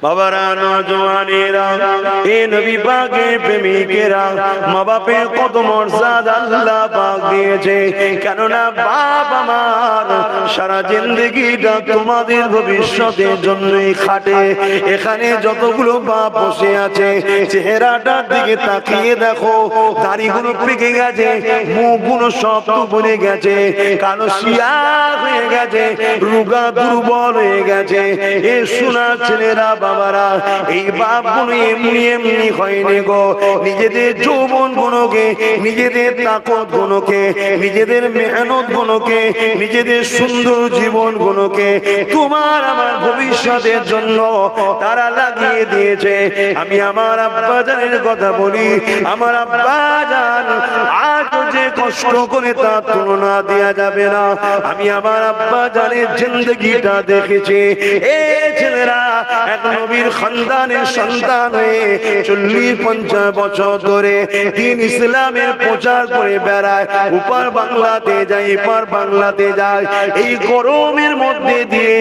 বাবারা, নওজওয়ানেরা, এ নবী পাকের প্রেমিকেরা, মা বাপের কত মর্যাদা আল্লাহ পাক দিয়েছে। কেননা বাপ আমার সারা জিন্দেগিটা তোমাদের ভবিষ্যতের জন্যই খাটে। এখানে যতগুলো বাপ বসে আছে, চেহারাটার দিকে তাকিয়ে দেখো, দাড়িগুলো পেকে গেছে, মুখগুলো সব বনে গেছে, কালো শিয়া হয়ে গেছে, রোগা দুর্বল হয়ে গেছে। এ সোনা ছেলেরা, বাবারা, এই বাপগুলো এমনি এমনি হয়নি গো। নিজেদের যৌবন গুলোকে, নিজেদের তাকত গুলোকে, নিজেদের মেহনত গুলোকে, নিজেদের সুন্দর জীবন গুলোকে তোমার আমার ভবিষ্যতের জন্য তারা লাগিয়ে দিয়েছে। আমি আমার আব্বা জানের কথা বলি, আমার আব্বা জান আজ যে কষ্ট করে তার তুলনা দেওয়া যাবে না। আমি আমার আব্বা জানের জিন্দগিটা দেখেছি। এ ছেলেরা এক নবীর খানদানের সন্তান হয়ে 40-50 বছর ধরে দিন ইসলামের প্রচার করে বেড়ায়, উপর বাংলাতে যায়, এপার বাংলাতে যায়। এই গরমের মধ্যে দিয়ে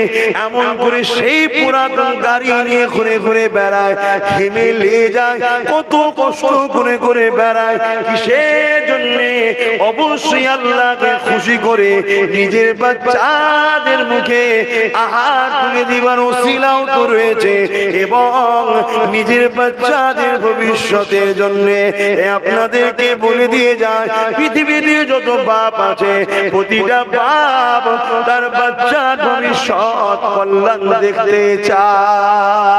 এমন করে সেই পুরাতন গাড়ি নিয়ে ঘুরে ঘুরে বেড়ায়, ঘেমে লেগে যায়, কত কষ্ট করে করে বেড়ায়। কিসের জন্যে? অবশ্যই আল্লাহকে খুশি করে নিজের বাচ্চাদের মুখে আহার তুলে দিবার ওসিলাও তো রয়েছে, এবং নিজের বাচ্চাদের ভবিষ্যতের জন্য আপনাদেরকে বলে দিয়ে যায়, পৃথিবীতে যত বাপ আছে প্রতিটা বাপ তার বাচ্চার ভবিষ্যৎ কল্যাণ দেখতে চায়।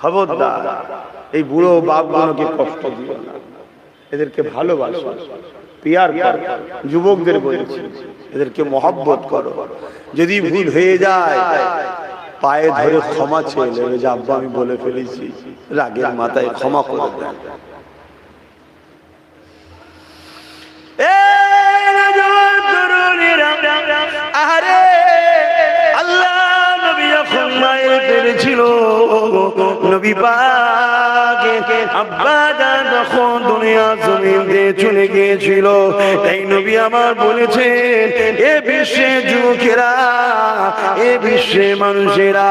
খবরদার এই বুড়ো বাপগুলোকে কষ্ট দিও না, এদেরকে ভালোবাসো, পিয়ার করো। যুবকদের বলেছি, এদেরকে মহব্বত করো। যদি ভুল হয়ে যায় পায়ে ধরে ক্ষমা চেয়ে নেবে, যে আব্বা আমি বলে ফেলেছি, রাগের মাথায় ক্ষমা করে দেন। আরে আল্লাহ নবী যখন মায়ের পেটে ছিল, নবী পাকে আব্বা জান যখন দুনিয়া জমিন দিয়ে চলে গিয়েছিল, তাই নবী আমার বলেছেন, এ বিশ্বে যুবকেরা, এ বিশ্বে মানুষেরা,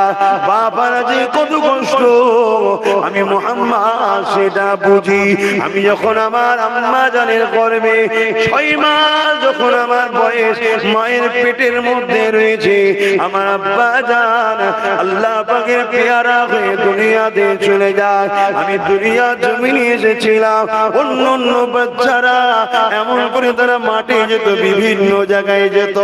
বাবারা যে কত কষ্ট আমি মুহাম্মদ সেটা বুঝি। আমি যখন আমার আম্মা জানের গর্ভে 6 মাস যখন আমার বয়স, মায়ের পেটের মধ্যে রয়েছে, আমার আব্বা জান আল্লাহ পাকের পেয়ারা হয়ে দুনিয়াতে চলে যায়। আমি দুনিয়া জমিনে এসেছিলাম, অন্য অন্য বাচ্চারা এমন করে তারা মাঠে যেত, বিভিন্ন জায়গায় যেত,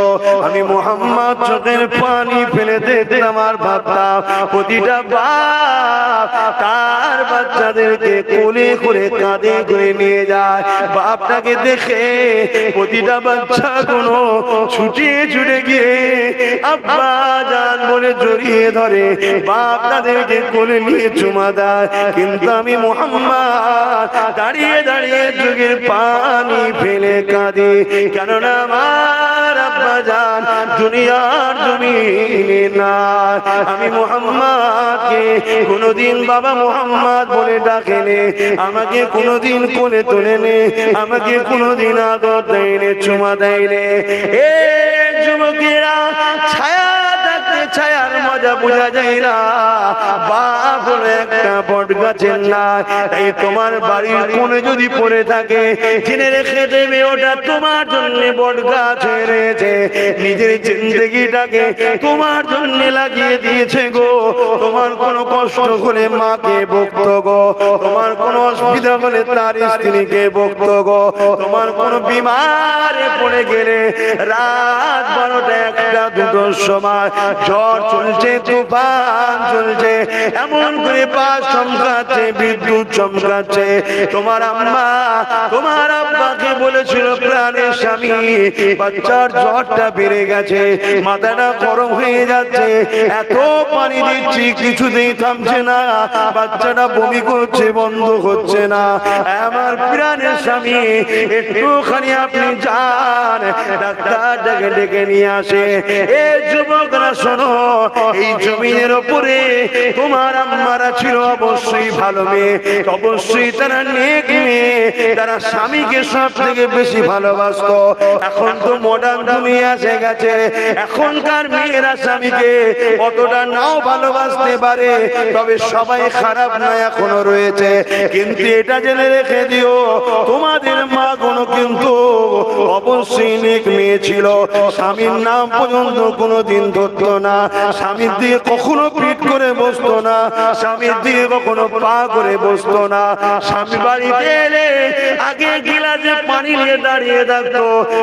আমি মুহাম্মদ চোখের পানি ফেলে দেখতাম আর ভাবতাম, প্রতিটা বাপ তার বাচ্চাদেরকে কোলে করে কাঁধে করে নিয়ে যায়। বাপটাকে দেখে প্রতিটা বাচ্চা কোনো ছুটিয়ে ছুটে গিয়ে আব্বা জান বলে জড়িয়ে ধরে, বাপ তাদেরকে কোলে নিয়ে চুমা দেয়। কিন্তু আমি মুহাম্মদ দাঁড়িয়ে দাঁড়িয়ে চোখের পানি ফেলে কাঁদে, কেননা আমার আব্বা জান দুনিয়ার জমিনে না। আমি মুহাম্মদকে কোনোদিন বাবা মুহাম্মদ বলে ডাকেনে, আমাকে কোনোদিন কোলে তোলেনে, আমাকে কোনোদিন আদর দেয়নি, চুমা দেয়নি। এ যুবকেরা, ছায়া থাকতে ছায়ার মজা বোঝা যায় না। বাপ হলো একটা বট গাছের না, তাই তোমার বাড়ির কোণে যদি পড়ে থাকে জেনে রেখে দেবে, ওটা তোমার জন্য বট গাছ হয়েছে। নিজের জিন্দগিটাকে তোমার জন্য লাগিয়ে দিয়েছে গো। তোমার কোনো কষ্ট হলে মাকে বকতো গো, তোমার কোনো অসুবিধা হলে তার স্ত্রীকে বকতো গো, তোমার কোনো বিমারে পড়ে গেলে রাত 12টা 1টা 2টোর সময় ঝড় চলছে, তুফান চলছে, এমন করে বাস চমকাচ্ছে, বিদ্যুৎ চমকাচ্ছে, তোমার আম্মা তোমার আব্বাকে বলেছিল, প্রাণের স্বামী বাচ্চার জ্বরটা বেড়ে গেছে, মাথাটা গরম হয়ে যাচ্ছে, এত পানি দিচ্ছি, কিছুতেই থামছে না, বাচ্চাটা বমি করছে, বন্ধ হচ্ছে না। আমার প্রাণের স্বামী, একটুখানি আপনি যান, ডাক্তারটাকে ডেকে নিয়ে আসে। এ যুবকরা শোনো, এই জমিনের ওপরে তোমার আম্মারা ছিল অবশ্যই ভালো মেয়ে, অবশ্যই তারা নেক মেয়ে, তারা স্বামীকে সব থেকে বেশি ভালোবাসতো। এখন তো মডার্ন দুনিয়া এসে গেছে, এখনকার মেয়েরা স্বামীকে অতটা নাও ভালোবাসতে পারে, তবে সবাই খারাপ না এখনো রয়েছে। কিন্তু এটা জেনে রেখে দিও, তোমাদের মা গুলো কিন্তু অবশ্যই নেক মেয়ে ছিল। স্বামীর নাম পর্যন্ত কোনোদিন ধরতো না, স্বামীর দিকে কখনো পিঠ করে বসতো না, স্বামীর দিকে কখনো পা করে বসতো না। স্বামী বাড়িতে এলে আগে গিলাসে পানি নিয়ে দাঁড়িয়ে থাকতো,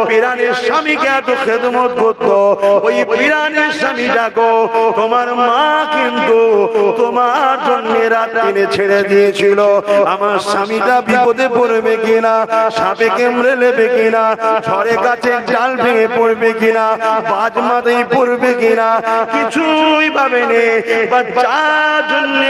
পিরানের স্বামীকে এত খেদমত করতো। ওই পিরানের স্বামী ডাকো, তোমার মা কিন্তু তোমার জন্য রাত দিনে ছেড়ে দিয়েছিল। আমার স্বামীটা বিপদে পড়বে কিনা, সাপে কেমড়ে নেবে কিনা, ঝড়ে গাছে ডাল ভেঙে পড়বে কিনা, বাজ মাথায় পড়বে কিনা, কিছুই ভাবেনি। বাচ্চার জন্য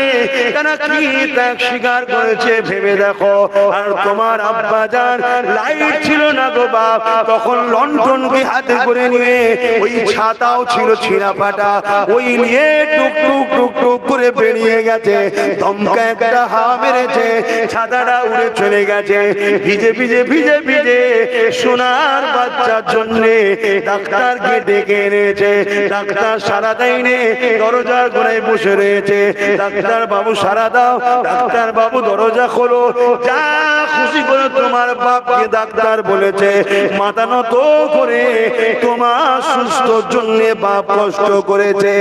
তারা কি ত্যাগ স্বীকার করেছে ভেবে দেখো। আর তোমার আব্বা যান লাইট ছিল না গো বাপ, তখন লন্ঠনকে হাতে করে নিয়ে, ওই ছাতাও ছিল ছিঁড়া ফাটা, ওই নিয়ে টুক টুক টুক টুক করে বেরিয়ে গেছে। দমকা একটা হাওয়া মেরেছে, ছাতাটা উড়ে চলে গেছে। ভিজে ভিজে ভিজে ভিজে সোনার বাচ্চার জন্য ডাক্তারকে ডেকে এনেছে। ডাক্তার সারা দেয়নি, দরজার গোড়ায় বসে রয়েছে। ডাক্তার বাবু সারা দাও, ডাক্তার বাবু দরজা খোলো, যা খুশি করে তোমার বাপকে ডাক্তার বলেছে। মাথা নত করে, তোমার সুস্থ জন্য বাপ কষ্ট করেছে।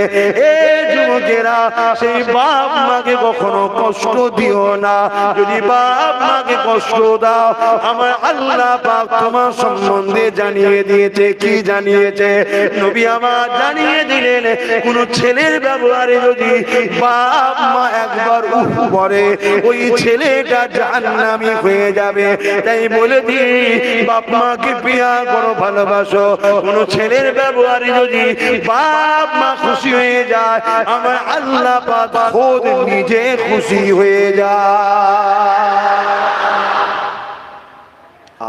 এ যুবকেরা, সেই বাপ মাকে কখনো কষ্ট দিও না। যদি বাপ মাকে কষ্ট দাও, আমার আল্লাহ পাক তোমার সম্বন্ধে জানিয়ে দিয়েছে। কি জানিয়েছে? নবী আমার জানিয়ে দিলেন, কোন ছেলের ব্যবহারে যদি বাপ মা একবার উফ করে, ওই ছেলেটা জাহান্নামী হয়ে যাবে। তাই বলে দিই, বাপ মাকে প্রিয়া করো, ভালোবাসো। কোন ছেলের ব্যবহারে যদি বাপ মা খুশি হয়ে যায়, আমার আল্লাহ পাক খোদ নিজে খুশি হয়ে যায়।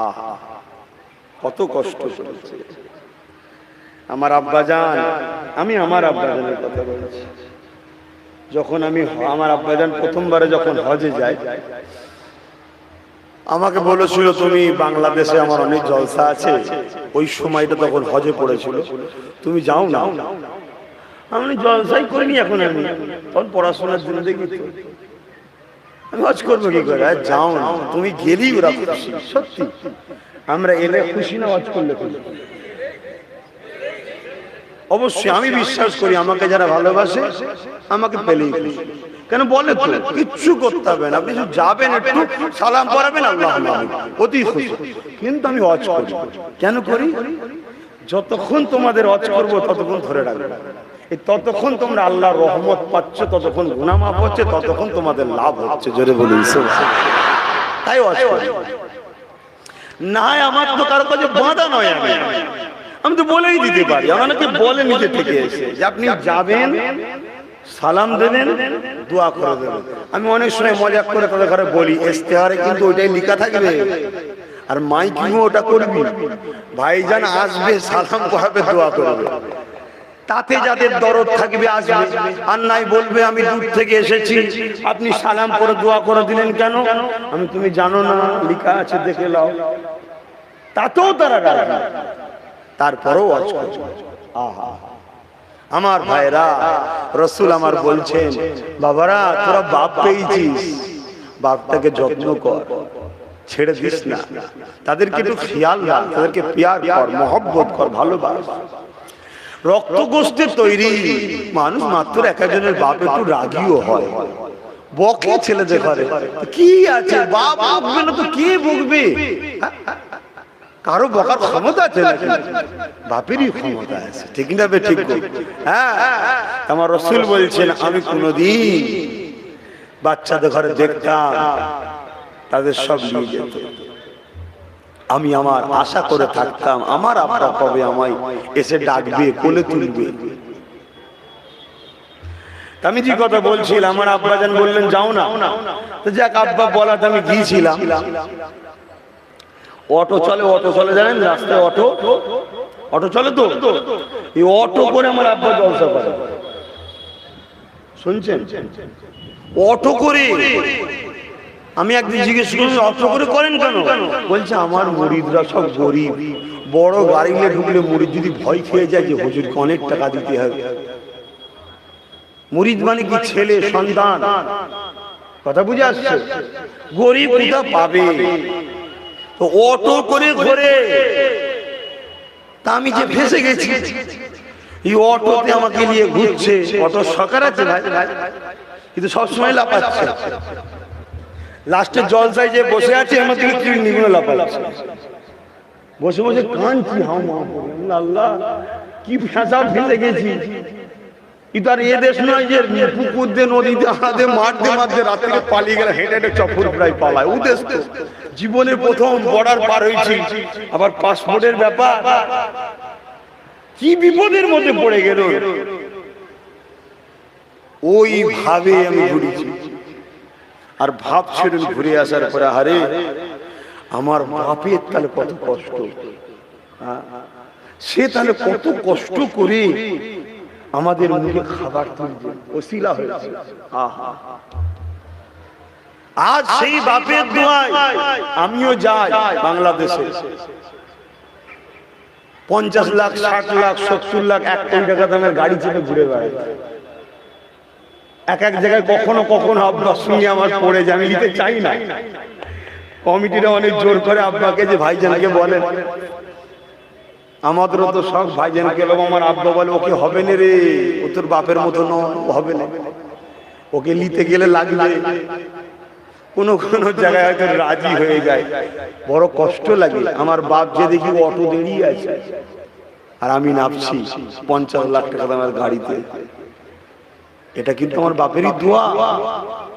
আহা, কত কষ্ট করেছে আমার আব্বাজান। আমি আমার আব্বাজানের কথা বলছি। যখন আমি আমার আব্বাজান প্রথমবারে যখন হজে যাই, আমাকে বলেছিল, তুমি বাংলাদেশে আমার অনেক জলসা আছে, ওই সময়টা তখন হজে পড়েছিল, তুমি যাও না। আমি জলসাই করিনি, এখন আমি তখন পড়াশোনার জন্য দেখি আমি হজ করবো কি করে। যাও না, তুমি গেলেই ওরা খুশি। সত্যি আমরা এলে খুশি না, হজ করলে খুশি। অবশ্যই আমি বিশ্বাস করি, আমাকে যারা ভালোবাসে আমাকে পেলেই খুশি। কেন বলে তো, কিচ্ছু করতে হবে না, আপনি শুধু যাবেন, একটু সালাম পড়াবেন, আল্লাহ অতি খুশি। কিন্তু আমি হজ করি, কেন করি? যতক্ষণ তোমাদের হজ করবো ততক্ষণ ধরে রাখবে, ততক্ষণ তোমরা আল্লাহর রহমত পাচ্ছ, ততক্ষণ গুনাহ মাফ হচ্ছে, ততক্ষণ তোমাদের লাভ হচ্ছে। জোরে বলি তাই হজ করি। না আমার তো কারো কাছে বাধা নয়, আমি তো বলেই দিতে পারি। আমাকে বলে নিজে থেকে এসে যে আপনি যাবেন, সালাম দেবেন, দোয়া করে দেবেন। আমি অনেক সময় মজাক করে তাদের ঘরে বলি, ইস্তেহারে কিন্তু ওইটাই লেখা থাকবে, আর মাইকিংও ওটা করবি, ভাইজান আসবে, সালাম করাবে, দোয়া করবে। তাতে যাদের দরদ থাকবে আসবে, আর নাই বলবে আমি দূর থেকে এসেছি, আপনি সালাম করে দোয়া করে দিলেন কেন? আমি, তুমি জানো না লেখা আছে, দেখে নাও। তাতেও তারা রাজি, তারপরেও হজ করবে। আহা আমার ভাইরা, রাসূল আমার বলছেন, বাবারা তোরা বাপ পেয়েছিস, বাপটাকে যত্ন কর, ছেড়ে দিস না, তাদেরকে একটু খেয়াল রাখ, তাদেরকে প্যার কর, মহব্বত কর, ভালোবাস। রক্ত গোষ্ঠীর তৈরি মানুষ মাত্র এক একজনের বাপ একটু রাগীও হয়, বকে ছেলেদের ঘরে। কি আছে, বাপ বকবে না তো কে বকবে? কারো বকার ক্ষমতা আছে নাকি? বাপেরই ক্ষমতা আছে, ঠিক না? ঠিক। হ্যাঁ, আমার রাসূল বলছেন, আমি কোনদিন বাচ্চাদের ঘরে দেখতাম তাদের সব নিয়ে যেত, আমি আমার আশা করে থাকতাম আমার আব্বা কবে আমায় এসে ডাকবে, কোলে তুলবে। আমি যে কথা বলছিলাম, আমার আব্বাজান বললেন যাও না, তো যাক আব্বা বলাতে আমি গিয়েছিলাম। অটো চলে জানেন, রাস্তায় অটো চলে, তো এই অটো করে আমার আব্বা জলসা করে, শুনছেন? অটো করে। আমি একদিন জিজ্ঞেস করলাম অটো করে করেন কেন? বলছে আমার মুরিদরা সব গরিব, বড় গাড়িতে ঢুকলে মুরিদ যদি ভয় খেয়ে যায় যে হুজুরকে অনেক টাকা দিতে হবে। মুরিদ মানে কি? ছেলে সন্তান, কথা বুঝে আসছে? গরিব কোথা পাবে? তো অটো করে ঘুরে, তা আমি যে ফেসে গেছি। এই অটোতে আমাকে নিয়ে ঘুরছে, অটো সরকার আছে ভাই, কিন্তু সবসময় লাফাচ্ছে। লাস্টে জলসায় যে বসে আছে আমার দিকে তীর নিগুলো লাফাচ্ছে, বসে বসে কাঁদছি। আল্লাহ কি ফেঁসা ফেসে গেছি। ইতার এ দেশ নয় যে পুকুর দিয়ে, নদীতে, হাতে মাঠতে মাঠতে রাত্রে পালিয়ে গেলে হেঁটে হেঁটে চপ্পর প্রায় পালায়। ও দেশ তো জীবনের প্রথম বর্ডার পার হয়েছি, আবার পাসপোর্টের ব্যাপার, কি বিপদের মধ্যে পড়ে গেল। ওই ভাবে আমি ঘুরেছি, আর ভাব ছেড়ে ঘুরে আসার পরে আরে আমার বাপের তাহলে কত কষ্ট, সে তাহলে কত কষ্ট করে আমাদের মুখে খাবার তুলছে, ওসিলা হয়েছে। আজ সেই বাপের দোয়ায় আমিও যাই বাংলাদেশে। 50 লাখ, 60 লাখ, 70 লাখ, 1 কোটি টাকা দামের গাড়ি চেপে ঘুরে বেড়াই। এক এক জায়গায় কখনো কখনো আব্বার সঙ্গে আমার পড়ে যায়, আমি নিতে চাই না। কমিটিরা অনেক জোর করে আব্বাকে যে ভাইজানকে বলেন, আমাদেরও তো সব ভাইজানকে। আমার আব্বা বলে ওকে হবে না রে, ও তোর বাপের মতো হবে না, ওকে নিতে গেলে লাগবে। কোন কোন জায়গায় হয়তো রাজি হয়ে যায়, বড় কষ্ট লাগে। আমার বাপ যে দেখি অটো দাঁড়িয়ে আছে আর আমি নামছি 50 লাখ টাকা দামের গাড়িতে, এটা কিন্তু আমার বাপেরই দোয়া।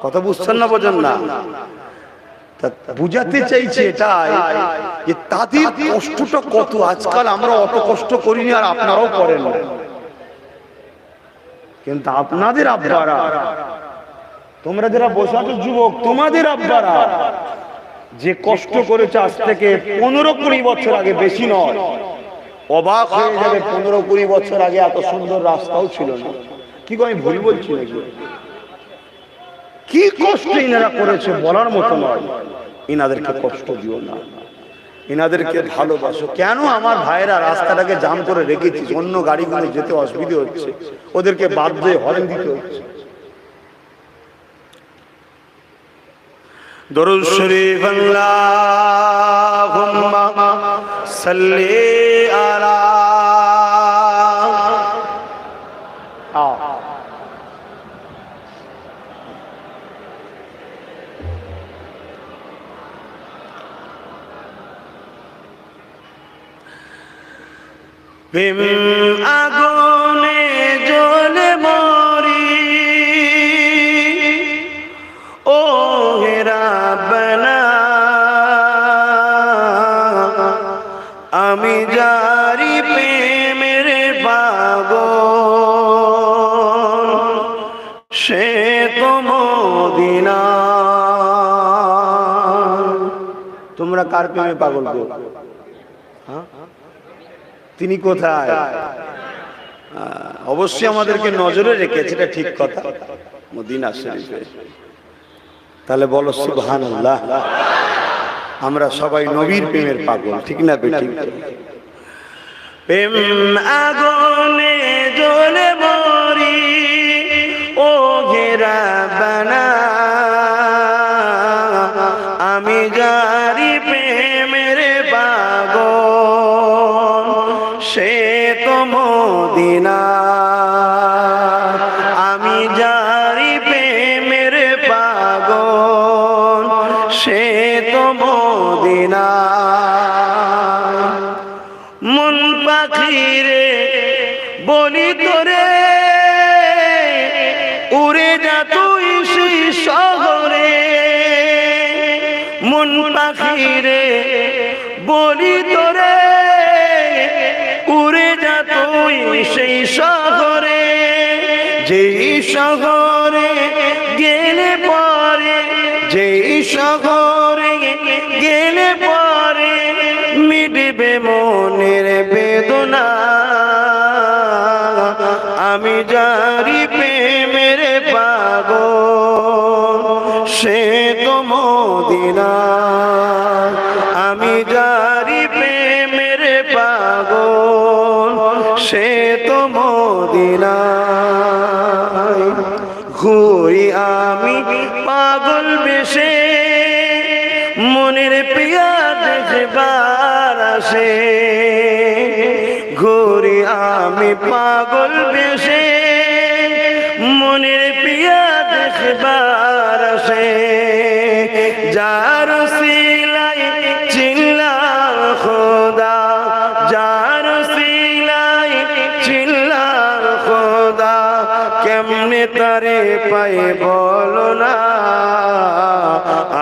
কথা বুঝছেন না, বোঝেন না? বুঝাতে চাইছে এটাই যে তাদের কষ্টটা কত। আজকাল আমরা অত কষ্ট করিনি, আর আপনারাও করেন না, কিন্তু আপনাদের আব্বারা, তোমরা যারা বসে আছো যুবক, তোমাদের আব্বারা যে কষ্ট করেছে আজ থেকে 15-20 বছর আগে, বেশি নয়, অবাক হয়ে যাবে। 15-20 বছর আগে এত সুন্দর রাস্তাও ছিল না। কি আমি ভুল বলছি নাকি? কি কষ্ট ইনারা করেছে বলার মতো নয়। ইনাদেরকে কষ্ট দিও না, ইনাদেরকে ভালোবাসো। কেন আমার ভাইরা রাস্তাটাকে জাম করে রেখেছি, অন্য গাড়িগুলো যেতে অসুবিধা হচ্ছে, ওদেরকে বাধ্য হয়ে হরেন দিতে হচ্ছে। দরুদ শরীফ আল্লাহুম্মা সাল্লি আলা প্রেম আগুনে জ্বলে মরি, ও রাব্বানা আমি জারি প্রেমের পাগল, সে তো মদিনা। তোমরা কার প্রেমে পাগল গো? তিনি কোথায়? অবশ্যই আমাদেরকে নজরে রেখেছে, এটা ঠিক কথা, মদিনা শরীফে। তাহলে বলো সুবহানাল্লাহ। আমরা সবাই নবীর প্রেমের পাগল, ঠিক না বেঠিক? প্রেম আগুনে জ্বলে মরি, ও রাব্বানা আমি জারি প্রেমের পাগল, সে তো মদিনা। আমি জারি প্রেমের পাগল, সে তো মদিনা। মন পাখিরে বলি তোরে, উড়ে যা তুই সেই শহরে। মন পাখিরে বলি তোরে, উড়ে যা তুই সেই শহরে। যে যেই শহরে গেলে পরে, যেই শহরে গেলে পরে মিটবে মনের বেদনা, আমি যারি প্রেমের পাগল সে তো মদিনা, আমি যারি প্রেমের পাগল সে তো মদিনা। ঘুরি আমি পাগল বেশে মনের প্রিয়া দেখবার আসে, ঘুরি আমি পাগল বেশে মনের প্রিয়া দেখবার আসে, যার সিলাই চিল্লার খোদা, যার সিলাই চিল্লার খোদা, কেমনে তারে পাই বলো না,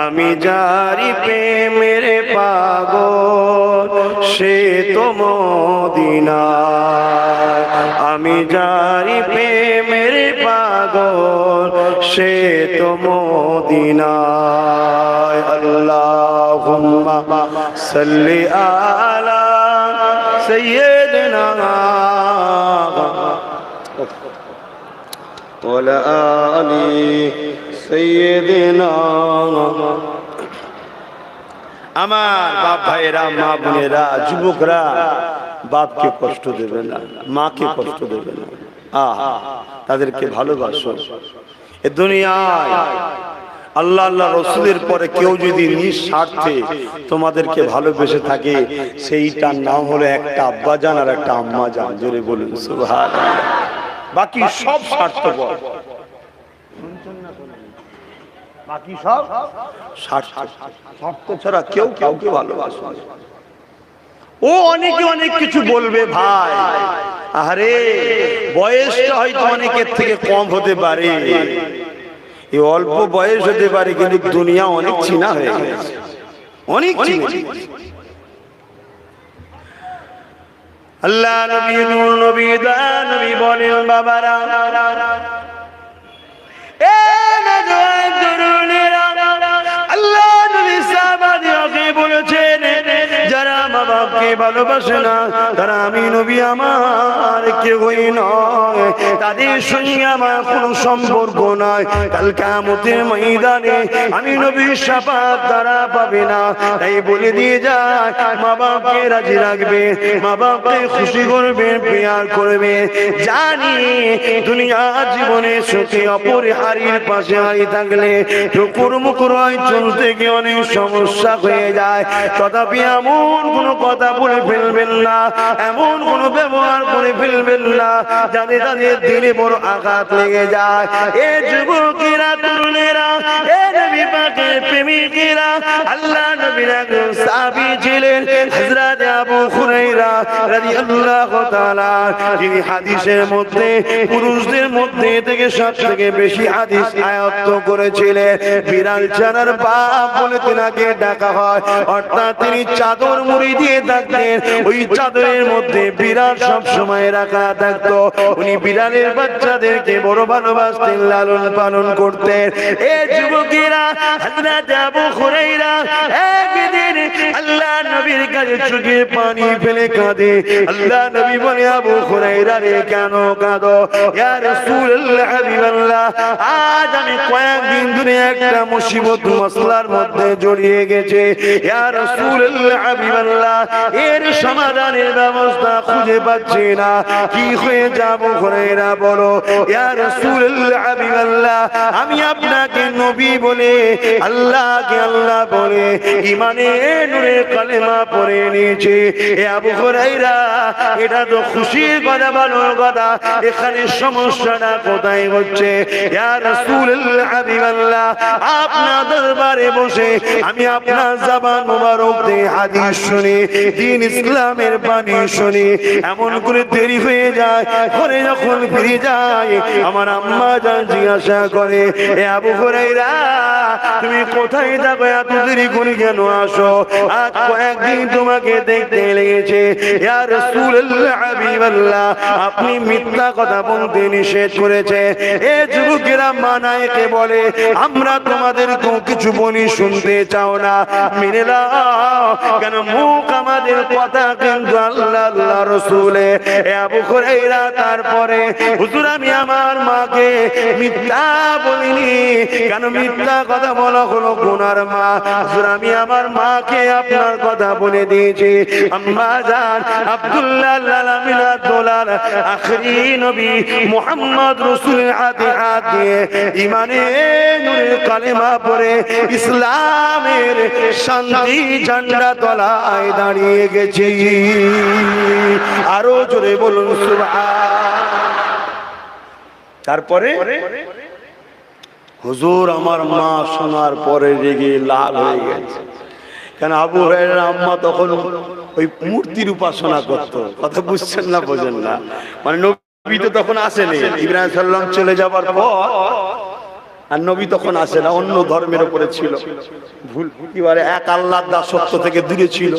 আমি যারি প্রেমের পাগল সে তো মদিনা, আমি যারি প্রেমের পাগল সে তো মদিনা। আল্লাহুম্মা সাল্লি আলা সাইয়্যিদিনা ওয়া আলা আলি সাইয়্যিদিনা। আমার বাপ ভাইরা, মা বোনেরা, যুবকরা, বাপকে কষ্ট দেবে না, মাকে কষ্ট দেবে না, তাদেরকে ভালোবাসো। এ দুনিয়ায় আল্লাহ আল্লাহ রসুলের পরে কেউ যদি নিঃস্বার্থে তোমাদেরকে ভালোবেসে থাকে, সেইটার নাম হলো একটা আব্বাজান আর একটা আম্মাজান। জোরে বলুন সুবহানাল্লাহ। বাকি সব স্বার্থপর, বাকি সব স্বার্থ, স্বার্থ ছাড়া কেউ কাউকে ভালোবাসে না। ও অনেকে অনেক কিছু বলবে ভাই, আরে বয়সটা হয়তো অনেকের থেকে কম হতে পারে, এই অল্প বয়স হতে পারে, কিন্তু দুনিয়া অনেক চিনা হয়ে গেছে, অনেক চিনা। আল্লাহ নবী, নূর নবী, দয়া নবী বলেন, বাবারা এ নওজোয়ান তরুণেরা, আল্লাহ নবী সাহাবাদেরকে বলেছেন, যারা মা বাপকে ভালোবাসে না তারা আমি নবী আমার কেউই নয়, তাদের সঙ্গে আমার কোনো সম্পর্ক নাই। কাল কিয়ামতের ময়দানে আমি নবীর শাফাত তারা পাবে না। তাই বলে দিয়ে যায়, মা বাপকে রাজি রাখবে, মা বাপকে খুশি করবে, প্রিয়ার করবে। জানি দুনিয়া জীবনে সুখে অপরিহারীর পাশে হারিয়ে থাকলে টুকুর মুকুর হয়, চলতে গিয়ে অনেক সমস্যা হয়ে যায়। তথাপি এমন কোনো কথা বলে ফেলবেন না, এমন কোনো ব্যবহার করে ফেলবেন না যাতে তাদের দিলে বড় আঘাত লেগে যায়। এ যুবকেরা, তরুণেরা, এ নবী পাকের প্রেমিকেরা, আল্লাহ নবীর একজন সাহাবী ছিলেন হযরত আবু হুরায়রা রাদিয়াল্লাহু তাআলা, যিনি হাদিসের মধ্যে পুরুষদের মধ্যে থেকে সবথেকে বেশি হাদিস আয়ত্ত করেছিলেন। বিড়াল ছানার বাপ বলে তিনাকে ডাকা হয়, অর্থাৎ তিনি চাদর মুড়ি দিয়ে থাকতেন, ওই চাদরের মধ্যে বিড়াল সব সময় রাখা থাকতো। উনি বিড়ালের বাচ্চাদেরকে বড় ভালোবাসতেন, লালন পালন করতেন। এ যুবকেরা, হযরত আবু হুরায়রা একদিন আল্লাহ নবীর কাছে চোখে পানি ফেলে কাঁদে। আল্লাহ নবী বলে, আবু হুরায়রা রে কেন কাঁদো? ইয়া রাসূলুল্লাহ, হাবিবাল্লাহ, আজ আমি কয়েকদিন ধরে একটা মুসিবত মাসলার মধ্যে জড়িয়ে গেছে। ইয়া রাসূলুল্লাহ, হাবিবাল্লাহ, এর সমাধানের ব্যবস্থা খুঁজে পাচ্ছি না, কি হয়ে যাব? হুরায়রা বলো, ইয়া রাসূলুল্লাহ, হাবিবাল্লাহ, আমি আপনাকে নবী বলে, আল্লাহকে আল্লাহ বলে, ইমানে নূরে কালেমা পড়ে নিয়েছি। এ আবু হুরায়রা, এটা তো খুশির কথা, ভালোর কথা, এখানে সমস্যাটা কোথায় হচ্ছে, ইয়া রাসূলুল্লাহ হাবিবাল্লাহ, আপনার দরবারে বসে আমি আপনার জবান মোবারক দিয়ে হাদিস শুনি, দ্বীন ইসলামের বাণী শুনি। এমন করে দেরি হয়ে যায়, ঘরে যখন ফিরে যায় আমার আম্মা জান জিজ্ঞাসা করে, এ আবু হুরায়রা, তুমি কোথায় যাবে, এত দেরি করে কেন আসো? আজ কয়েকদিন তোমাকে দেখতে লেগেছে। ইয়া রাসূলুল্লাহ হাবিবাল্লাহ, আপনি মিথ্যা কথা বলতে নিষেধ করেছে। এ যুবকেরা মানায়কে বলে, আমরা তোমাদের কিছু বলি, শুনতে চাও না, মেনে নাও। কেন মুখ আমাদের কথা কিন্তু আল্লাহ আল্লাহ রাসূলে। এ আবু হুরায়রা, তারপরে হুজুর আমি আমার মাকে মিথ্যা বলিনি। কেন মিথ্যা কথা বলা হলো গুনার মা? হুজুর আমি আমার মাকে আপনার কথা বলে দিয়েছি। আম্মা জান আব্দুল্লাহ আল-আমিনাত দোলাল আখরি নবী মুহাম্মদ রাসূলের হাতে হাত দিয়ে ঈমানের নূরের কালেমা পড়ে ইসলামের শান্তি ঝান্ডা তলায় দাঁড়িয়ে গেছি। আরো জোরে বলুন সুবহান। তারপরে হুজুর আমার মা শোনার পরে রেগে লাল হয়ে গেছে। কেন আবু হুরায়রার আম্মা তখন ওই মূর্তির উপাসনা করত। কথা বুঝছেন না, বোঝেন না? মানে নবী তো তখন আসেনি, ইব্রাহিম সাল্লাম চলে যাবার পর আর নবী তখন আসে না, অন্য ধর্মের উপরে ছিল, ভুল এবারে এক আল্লাহর দাসত্ব থেকে দূরে ছিল।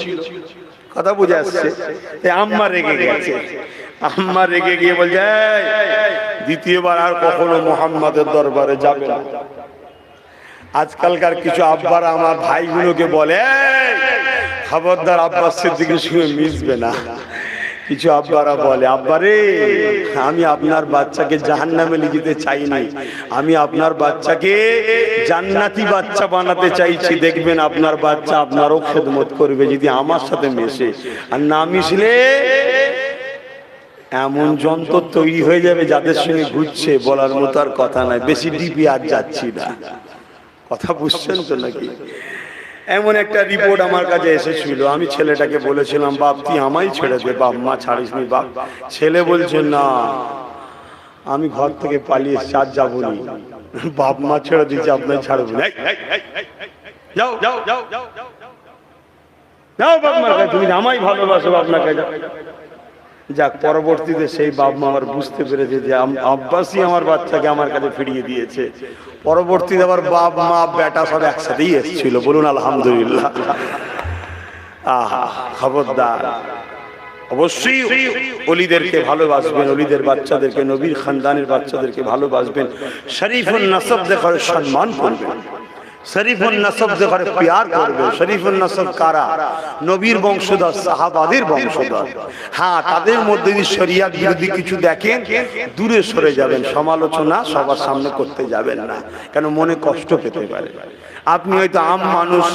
কথা বুঝে আসছে? আম্মা রেগে গেছে। আম্মা রেগে গিয়ে বলছে, দ্বিতীয়বার আর কখনো মুহাম্মাদের দরবারে যাবে না। আজকালকার কিছু আব্বারা আমার ভাইগুলোকে বলে, খবরদার আব্বাস সিদ্দিকের সঙ্গে মিশবে না। কিছু আব্বারা বলে, আব্বারে আমি আপনার বাচ্চাকে জাহান্নামে নিয়ে যেতে চাই নাই, আমি আপনার বাচ্চাকে জান্নাতি বাচ্চা বানাতে চাইছি। দেখবেন আপনার বাচ্চা আপনারও খেদমত করবে যদি আমার সাথে মেশে, আর না মিশলে এমন যন্ত্র তৈরি হয়ে যাবে যাদের সঙ্গে ঘুরছে, বলার মতো আর কথা নাই। বেশি ডিপি আর যাচ্ছি না। কথা বুঝছেন তো নাকি? এমন একটা রিপোর্ট আমার কাছে এসেছিল, আমি ছেলেটাকে বলেছিলাম, বাপ তুই আমায় ছেড়ে দে, বাপ মা ছাড়িস নি বাপ। ছেলে বলছে, না আমি ঘর থেকে পালিয়ে চার যাবো নি, বাপ মা ছেড়ে দিচ্ছে, আপনার ছাড়বো না। যাও যাও যাও যাও যাও বাপ মার কাছে, তুমি আমায় ভালোবাসো, আপনাকে যাও। যাক, পরবর্তীতে সেই বাপ মা আমার বুঝতে পেরেছে যে আব্বাসই আমার বাচ্চাকে আমার কাছে ফিরিয়ে দিয়েছে। পরবর্তীতে আবার বাপ মা বেটা সব একসাথেই এসেছিল। বলুন আলহামদুলিল্লাহ। আহা, খবরদার, অবশ্যই ওলিদেরকে ভালোবাসবেন, ওলিদের বাচ্চাদেরকে, নবীর খানদানের বাচ্চাদেরকে ভালোবাসবেন, শরীফুন নসব দেখে সম্মান করবেন, শরীফুন নসব দেখে প্যার করবে। শরীফুন নসব কারা? নবীর বংশধর, সাহাবাদের বংশধর। হ্যাঁ, তাদের মধ্যে যদি শরিয়াত বিরোধী কিছু দেখেন দূরে সরে যাবেন, সমালোচনা সবার সামনে করতে যাবেন না, কেন মনে কষ্ট পেতে পারে। আপনি হয়তো আম মানুষ,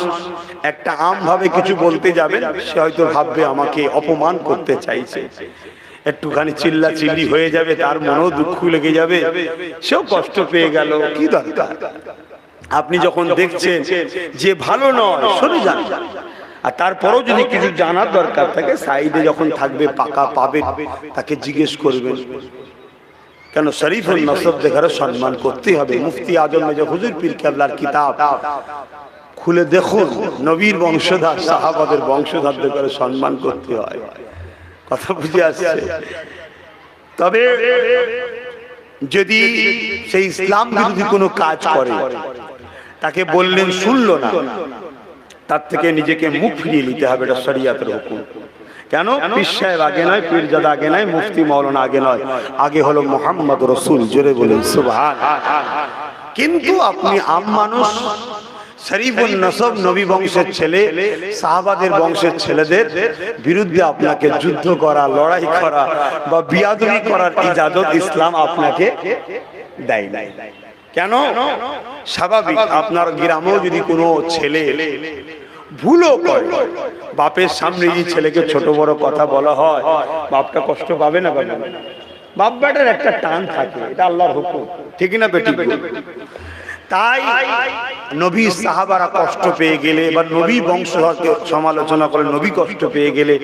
একটা আম ভাবে কিছু বলতে যাবেন, সে হয়তো ভাববে আমাকে অপমান করতে চাইছে, একটুখানি চিল্লা চিল্লি হয়ে যাবে, তার মনেও দুঃখ লেগে যাবে, সেও কষ্ট পেয়ে গেল। কি দরকার? আপনি যখন দেখছেন যে ভালো নয়, সরে যান। আর তারপরেও যদি কিছু জানার দরকার থাকে, সাইডে যখন থাকবে পাকা পাবে, তাকে জিজ্ঞেস করবেন। কেন শরীফুল নসব দেখার সম্মান করতে হবে। মুফতি আজম মেজর হুজুর পীর কেবলার কিতাব খুলে দেখুন, নবীর বংশধর, সাহাবাদের বংশধরদের করে সম্মান করতে হয়। কথা বুঝে আসছে? তবে যদি সেই ইসলাম বিরোধী কোনো কাজ করে, তাকে বললেন শুনলো না, তার থেকে নিজেকে মুখ ফিরিয়ে নিতে হবে। এটা শরিয়াতের হুকুম। কেন? পীর সাহেব আগে নয়, পীরজাদা আগে নয়, মুফতি মাওলানা আগে নয়, আগে হলো মুহাম্মদ রাসূল। জোরে বলেন সুবহান। কিন্তু আপনি আম মানুষ, শরীফুন নসব, নবী বংশের ছেলে, সাহাবাদের বংশের ছেলেদের বিরুদ্ধে আপনাকে যুদ্ধ করা, লড়াই করা বা বিয়াদবি করার ইজাজত ইসলাম আপনাকে দেয় নাই। কেন? স্বাভাবিক, আপনার গ্রামেও যদি কোনো ছেলে ভুলও করে, বাপের সামনে যদি ছেলেকে ছোট বড় কথা বলা হয়, বাপটা কষ্ট পাবে না? পাবে না? বাপ বেটার একটা টান থাকে, এটা আল্লাহর হুকুম, ঠিক না বেটি? তাই নবী সাহাবারা কষ্ট পেয়ে গেলে বা নবী বংশধরকে সমালোচনা করে নবী কষ্ট পেয়ে গেলে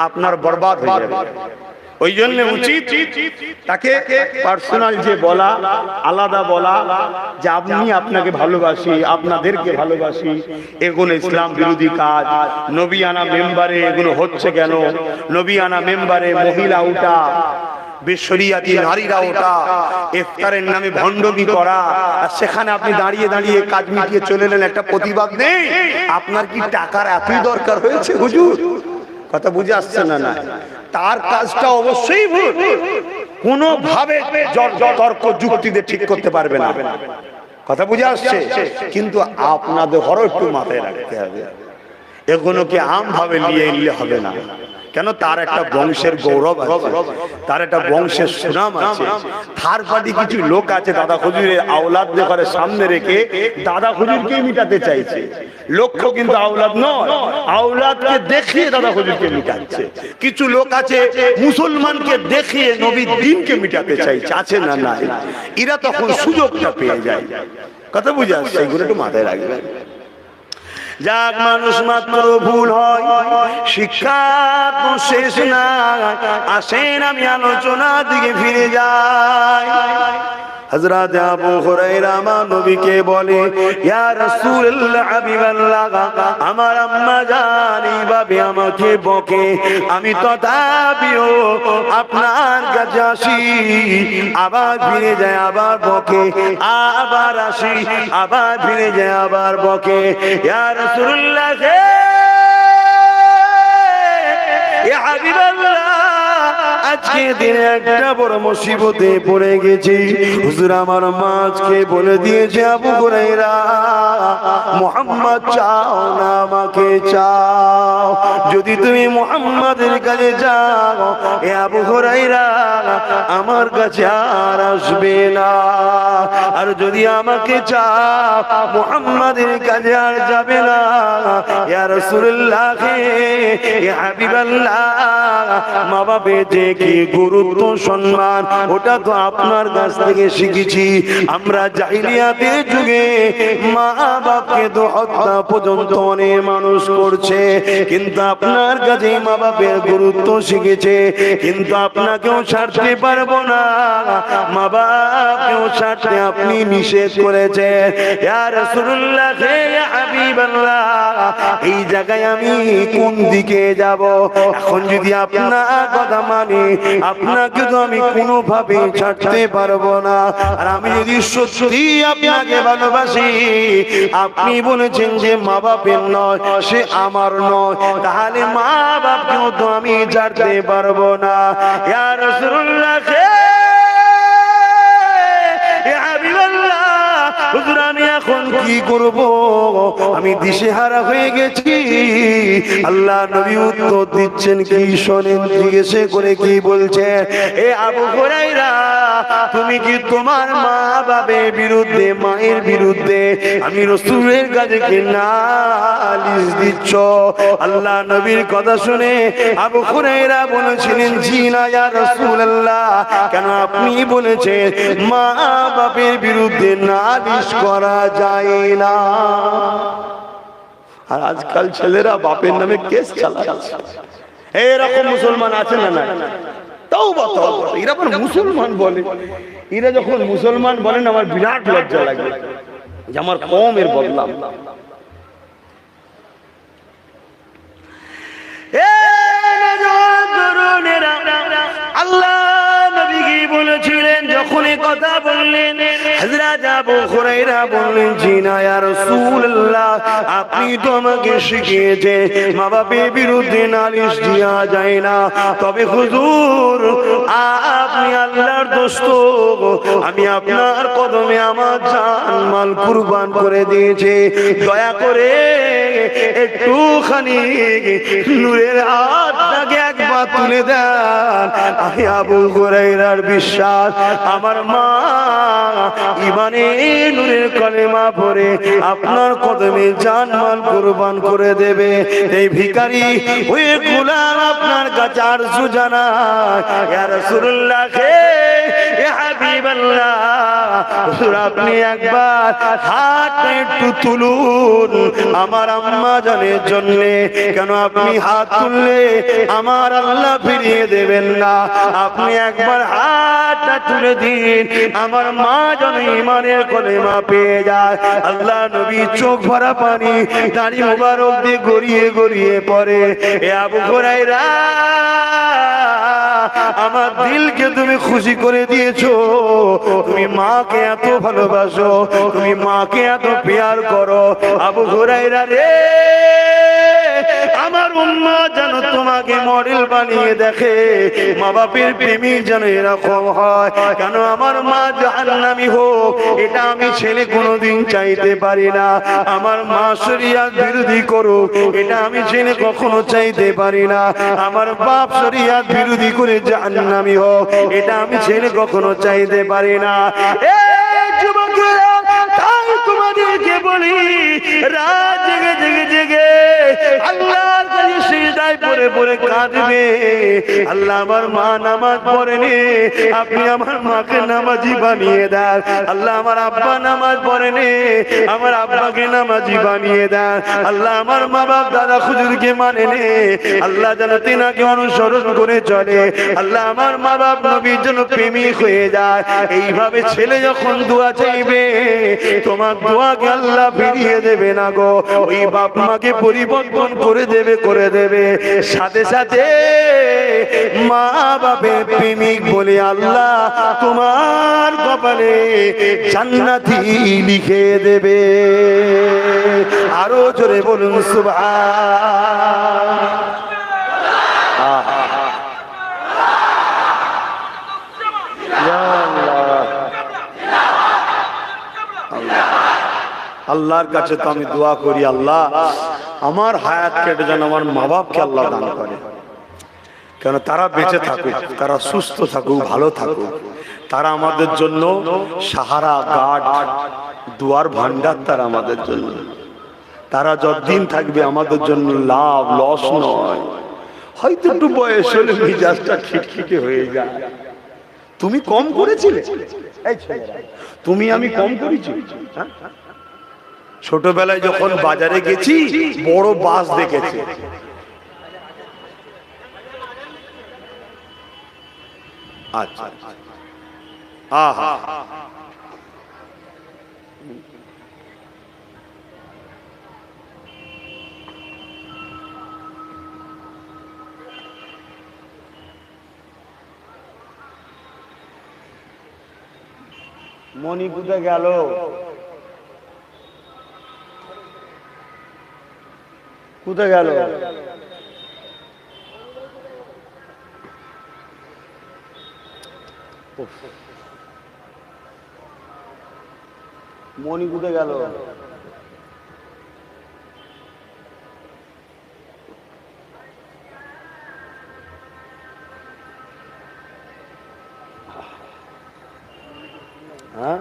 আপনার বরবাদ হয়ে যাবে। ওই জন্য উচিত তাকে পার্সোনাল যে বলা, আলাদা বলা যে আমি আপনাকে ভালোবাসি, আপনাদেরকে ভালোবাসি, এগুলো ইসলাম বিরোধী কাজ। নবী আনা মেম্বারে এগুলো হচ্ছে কেন? নবী আনা মেম্বারে মহিলা ওঠা, বেশরিয়াতি নারীরা ওঠা, ইফতারের নামে ভণ্ডমি করা, আর সেখানে আপনি দাঁড়িয়ে দাঁড়িয়ে কাজ মিটিয়ে চলে এলেন, একটা প্রতিবাদ নেই। আপনার কি টাকার এতই দরকার হয়েছে হুজুর? কথা বুঝে আসছে না? না, তার কাজটা অবশ্যই ভুল, কোনোভাবে তর্ক যুক্তিতে ঠিক করতে পারবে না। কথা বুঝে আসছে? কিন্তু আপনাদের ঘরও একটু মাথায় রাখতে হবে, এগুলোকে আম ভাবে নিয়ে এলে হবে না। কেন? তার একটা বংশের গৌরব আছে, তার একটা বংশের সুনাম আছে। থার পার্টি কিছু লোক আছে দাদা হুজুরের আওলাদ করে সামনে রেখে দাদা হুজুরকে মিটাতে চাইছে। লক্ষ্য কিন্তু আওলাদ নয়, আওলাদকে দেখিয়ে দাদা হুজুরকে মিটাচ্ছে। কিছু লোক আছে মুসলমানকে দেখিয়ে নবীর দ্বীনকে মিটাতে চাইছে, আছে না? নাই। এরা তখন সুযোগটা পেয়ে যায়। কথা বুঝে আসছে? এগুলো একটু মাথায় রাখবেন। যাক, মানুষ মাত্র ভুল হয়, শিক্ষা তো শেষ না। আসেন আমি আলোচনা দিকে ফিরে যাই। হযরত আবু হুরায়রা আমার নবীকে বলে, ইয়া রাসূলুল্লাহ, হাবিবাল্লাহ, আমার আম্মা জান এইভাবে আমাকে বকে, আমি তথাপিও আপনার কাছে আসি, আবার ফিরে যায়, আবার বকে, আবার আসি, আবার ফিরে যায়, আবার বকে। ইয়া রাসূলুল্লাহ, ইয়া হাবিবাল্লাহ, আজকে দিনে একটা বড় মুসিবতে পড়ে গেছি। হুজুর আমার মা আজকে বলে দিয়েছে, আবু হুরায়রা, মুহাম্মদ চাও না আমাকে চাও, যদি তুমি মুহাম্মাদের কাছে যাও, এ আবু হুরায়রা আমার কাছে আর আসবে না। আর যদি আমাকে চাও, মুহাম্মাদের কাছে আর যাবে না। ইয়া রাসূলুল্লাহ, ইয়া হাবিবাল্লাহ, মা বাবা যে কি গুরুত্ব সম্মান, ওটা তো আপনার কাছ থেকে শিখেছি। আমরা জাহিলিয়াতের যুগে মা বাপকে তো হত্যা পর্যন্ত অনেক মানুষ করছে, কিন্তু আপনার কাছে মা বাপের গুরুত্ব শিখেছে। কিন্তু আপনাকেও ছাড়তে পারবো না, মা বাপকেও ছাড়তে আপনি নিষেধ করেছেন। ইয়া রাসূলুল্লাহ, ইয়া হাবিবাল্লাহ, এই জায়গায় আমি কোন দিকে যাব? এখন যদি আপনার কথা মানি, আপনাকে তো আমি কোনোভাবে ছাড়তে পারবো না। আর আমি যদি সত্যি আপনাকে ভালোবাসি, আপনি বলেছেন যে মা বাপের নয়, সে আমার নয়, তাহলে মা বাপকেও তো আমি ছাড়তে পারবো না। ইয়া রাসূলুল্লাহ, ইয়া হাবিবাল্লাহ, হুজুর আমি এখন কি করব? আমি দিশেহারা হয়ে গেছি। আল্লাহ নবী উত্তর দিচ্ছেন, কি শোনেন, জিজ্ঞেস করে কি বলছে, এ আবু হুরায়রা, তুমি কি তোমার মা বাবার বিরুদ্ধে, মায়ের বিরুদ্ধে আমি রাসূলের কাছে কি নালিশ দিচ্ছ? আল্লাহ নবীর কথা শুনে আবু হুরায়রা বলেছিলেন, জি না ইয়া রাসূলুল্লাহ। কেন? আপনি বলেছেন মা বাবার বিরুদ্ধে নালিশ করা যায় না। আর আজকাল ছেলেরা বাপের নামে কেস চালাচ্ছে। এরকম মুসলমান আছে না? না, তাওবা তাওবা, এরা আবার মুসলমান বলে। এরা যখন মুসলমান বলেন আমার বিরাট লজ্জা লাগে যে আমার কওমের বদনাম। আল্লাহ নবী কি বলেছিলেন? যখন এই কথা বললেন, হযরত আবু হুরায়রা বললেন, জি না ইয়া রাসূলুল্লাহ, আপনি তো আমাকে শিখিয়েছেন মা বাপের বিরুদ্ধে নালিশ দেওয়া যায় না। তবে হুজুর, আপনি আল্লাহর দোস্ত, আমি আপনার কদমে আমার জান মাল কুরবান করে দিয়েছি, দয়া করে একটুখানি নূরের হাতটাকে একবার তুলে দেন। আমি আবু হুরায়রার বিশ্বাস, আমার মা ইমানে নূরের কলেমা পড়ে আপনার কদমে জান মাল কুরবান করে দেবে। এই ভিখারি ওই গোলাম আপনার কাছে আরজু জানায়, ইয়া রাসূলুল্লাহ, ইয়া হাবিবাল্লাহ, হুজুর আপনি একবার হাতটা একটু তুলুন আমার আম্মা জানের জন্য। কেন আপনি হাত তুললে আমার আল্লাহ ফিরিয়ে দেবেন না, আপনি একবার হাতটা তুলে দিন আমার মা যেন ইমানের কলেমা পেয়ে যায়। আল্লাহ নবী চোখ ভরা পানি দাড়ি মুবারক দিয়ে গড়িয়ে গড়িয়ে পড়ে। এ আবু হুরায়রা আমার দিলকে তুমি খুশি করে দিয়েছো, তুমি মাকে এত ভালোবাসো, তুমি মাকে এত প্যার করো। আবু হুরায়রা রে আমার উম্মা যেন তোমাকে মডেল বানিয়ে দেখে, মা বাপের প্রেমিক যেন এরকম হয়। কেন আমার মা জাহান্নামী হোক এটা আমি ছেলে কোনোদিন চাইতে পারি না, আমার মা শরিয়াত বিরোধী করুক এটা আমি ছেলে কখনো চাইতে পারি না, আমার বাপ শরিয়াত বিরোধী করে জাহান্নামী হোক এটা আমি ছেলে কখনো চাইতে পারি না। এই যুবকেরা তাই তোমাদেরকে বলি রাত জেগে জেগে জেগে আল্লাহর কাছে সিজদায় পড়ে পড়ে কাঁদবে। আল্লাহ আমার মা নামাজ পড়েনি, আপনি আমার মাকে নামাজি বানিয়ে দেন। আল্লাহ আমার আব্বা নামাজ পড়েনি, আমার আব্বাকে নামাজি বানিয়ে দেন। আল্লাহ আমার মা বাপ দাদা হুজুরকে মানেনি, আল্লাহ যেন তিনাকে অনুসরণ করে চলে। আল্লাহ আমার মা বাপ নবীর জন্য প্রেমিক হয়ে যায়। এইভাবে ছেলে যখন দোয়া চাইবে তোমার দোয়াকে আল্লাহ ফিরিয়ে দেবে না গো, ওই বাপ মাকে পরিবর্তন করে দেবে করে দেবে। সাথে সাথে মা বাপের প্রেমিক বলে আল্লাহ তোমার কপালে জান্নাতি লিখে দেবে। আরো জোরে বলুন সুবহান। আল্লাহর কাছে তো আমি দোয়া করি আল্লাহ আমার হায়াত কেটে যেন আমার মা বাপকে আল্লাহ দান করে। কেন তারা বেঁচে থাকুক, তারা সুস্থ থাকুক, ভালো থাকুক, তারা আমাদের জন্য সাহারা গার্ড দুয়ার ভান্ডার, তারা আমাদের জন্য, তারা যতদিন থাকবে আমাদের জন্য লাভ লস নয়। হয়তো একটু বয়স হলে মেজাজটা খিটখিটে হয়ে যায়। তুমি কম করেছিলে, তুমি আমি কম করেছি। ছোটবেলায় যখন বাজারে গেছি বড় বাস দেখেছি, আচ্ছা আহা মনি কোথায় গেল? কোথায় গেল? মনি কোথায় গেল? হ্যাঁ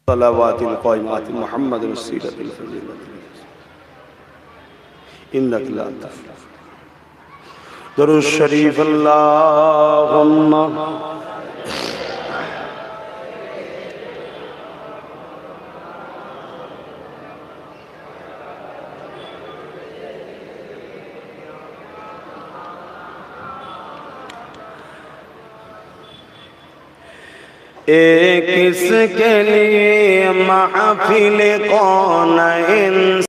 صلوات القائمات محمد السيرة الفضيلة إنك لا تفلح. درود الشريف اللهم किसके लिए महफिल कौन